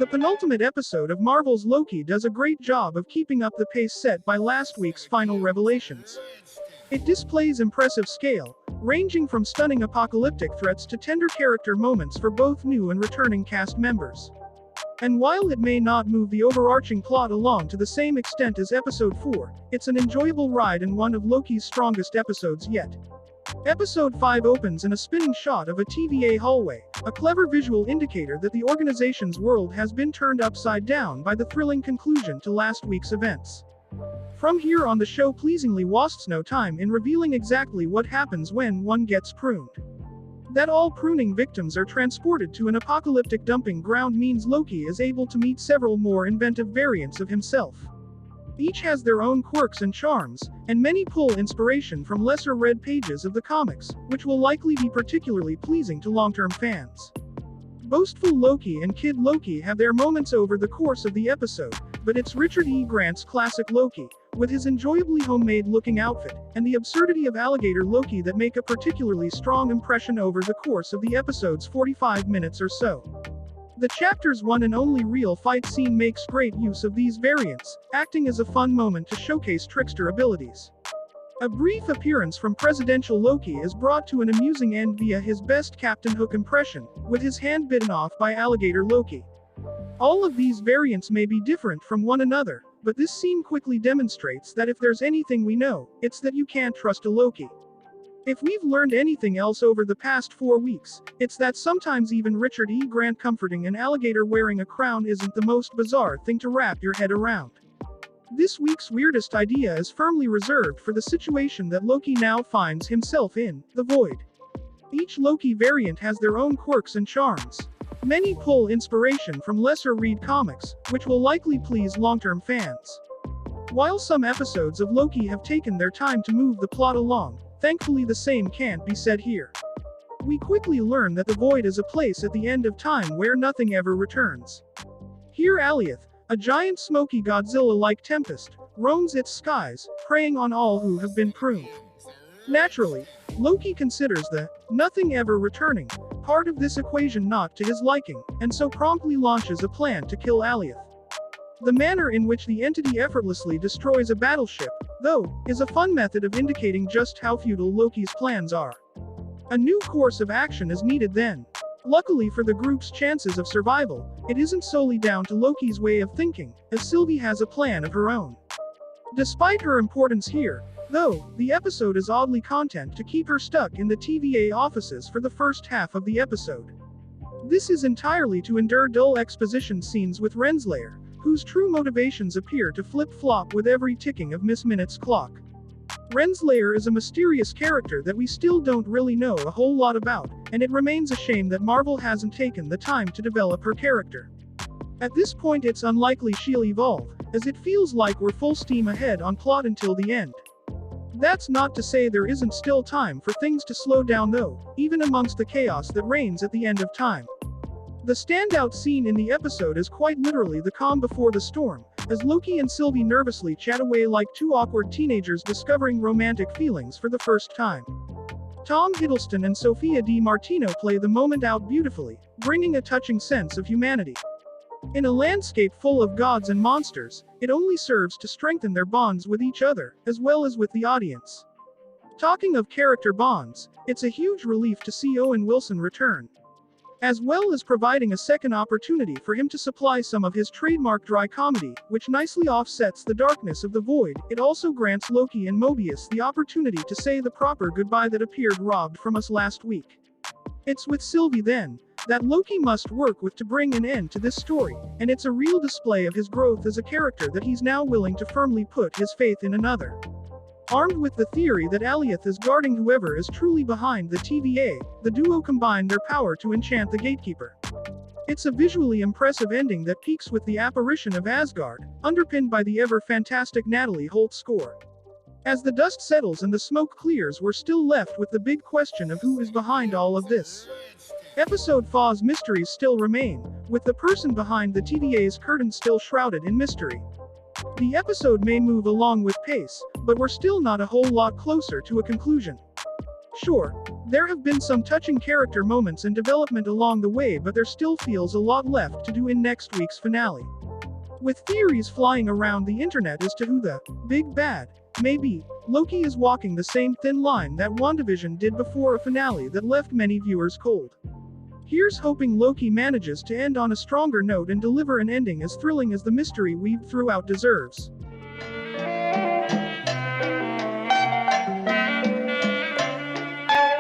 The penultimate episode of Marvel's Loki does a great job of keeping up the pace set by last week's final revelations. It displays impressive scale, ranging from stunning apocalyptic threats to tender character moments for both new and returning cast members. And while it may not move the overarching plot along to the same extent as Episode 4, it's an enjoyable ride and one of Loki's strongest episodes yet. Episode 5 opens in a spinning shot of a TVA hallway, a clever visual indicator that the organization's world has been turned upside down by the thrilling conclusion to last week's events. From here on, the show pleasingly wastes no time in revealing exactly what happens when one gets pruned. That all pruning victims are transported to an apocalyptic dumping ground means Loki is able to meet several more inventive variants of himself. Each has their own quirks and charms, and many pull inspiration from lesser-read pages of the comics, which will likely be particularly pleasing to long-term fans. Boastful Loki and Kid Loki have their moments over the course of the episode, but it's Richard E. Grant's classic Loki, with his enjoyably homemade-looking outfit, and the absurdity of alligator Loki that make a particularly strong impression over the course of the episode's 45 minutes or so. The chapter's one and only real fight scene makes great use of these variants, acting as a fun moment to showcase trickster abilities. A brief appearance from presidential Loki is brought to an amusing end via his best Captain Hook impression, with his hand bitten off by alligator Loki. All of these variants may be different from one another, but this scene quickly demonstrates that if there's anything we know, it's that you can't trust a Loki. If we've learned anything else over the past 4 weeks, it's that sometimes even Richard E. Grant comforting an alligator wearing a crown isn't the most bizarre thing to wrap your head around. This week's weirdest idea is firmly reserved for the situation that Loki now finds himself in, the Void. Each Loki variant has their own quirks and charms. Many pull inspiration from lesser-read comics, which will likely please long-term fans. While some episodes of Loki have taken their time to move the plot along, thankfully the same can't be said here. We quickly learn that the Void is a place at the end of time where nothing ever returns. Here Alioth, a giant smoky Godzilla-like tempest, roams its skies, preying on all who have been pruned. Naturally, Loki considers the nothing ever returning part of this equation not to his liking, and so promptly launches a plan to kill Alioth. The manner in which the entity effortlessly destroys a battleship, though, is a fun method of indicating just how futile Loki's plans are. A new course of action is needed then. Luckily for the group's chances of survival, it isn't solely down to Loki's way of thinking, as Sylvie has a plan of her own. Despite her importance here, though, the episode is oddly content to keep her stuck in the TVA offices for the first half of the episode. This is entirely to endure dull exposition scenes with Renslayer, whose true motivations appear to flip-flop with every ticking of Miss Minute's clock. Renslayer is a mysterious character that we still don't really know a whole lot about, and it remains a shame that Marvel hasn't taken the time to develop her character. At this point it's unlikely she'll evolve, as it feels like we're full steam ahead on plot until the end. That's not to say there isn't still time for things to slow down though, even amongst the chaos that reigns at the end of time. The standout scene in the episode is quite literally the calm before the storm, as Loki and Sylvie nervously chat away like two awkward teenagers discovering romantic feelings for the first time. Tom Hiddleston and Sophia Di Martino play the moment out beautifully, bringing a touching sense of humanity. In a landscape full of gods and monsters, it only serves to strengthen their bonds with each other, as well as with the audience. Talking of character bonds, it's a huge relief to see Owen Wilson return. As well as providing a second opportunity for him to supply some of his trademark dry comedy, which nicely offsets the darkness of the Void, it also grants Loki and Mobius the opportunity to say the proper goodbye that appeared robbed from us last week. It's with Sylvie then, that Loki must work with to bring an end to this story, and it's a real display of his growth as a character that he's now willing to firmly put his faith in another. Armed with the theory that Alioth is guarding whoever is truly behind the TVA, the duo combine their power to enchant the Gatekeeper. It's a visually impressive ending that peaks with the apparition of Asgard, underpinned by the ever-fantastic Natalie Holt score. As the dust settles and the smoke clears, we're still left with the big question of who is behind all of this. Episode 4's mysteries still remain, with the person behind the TVA's curtain still shrouded in mystery. The episode may move along with pace, but we're still not a whole lot closer to a conclusion. Sure, there have been some touching character moments and development along the way, but there still feels a lot left to do in next week's finale. With theories flying around the internet as to who the big bad may be, Loki is walking the same thin line that WandaVision did before a finale that left many viewers cold. Here's hoping Loki manages to end on a stronger note and deliver an ending as thrilling as the mystery weaved throughout deserves.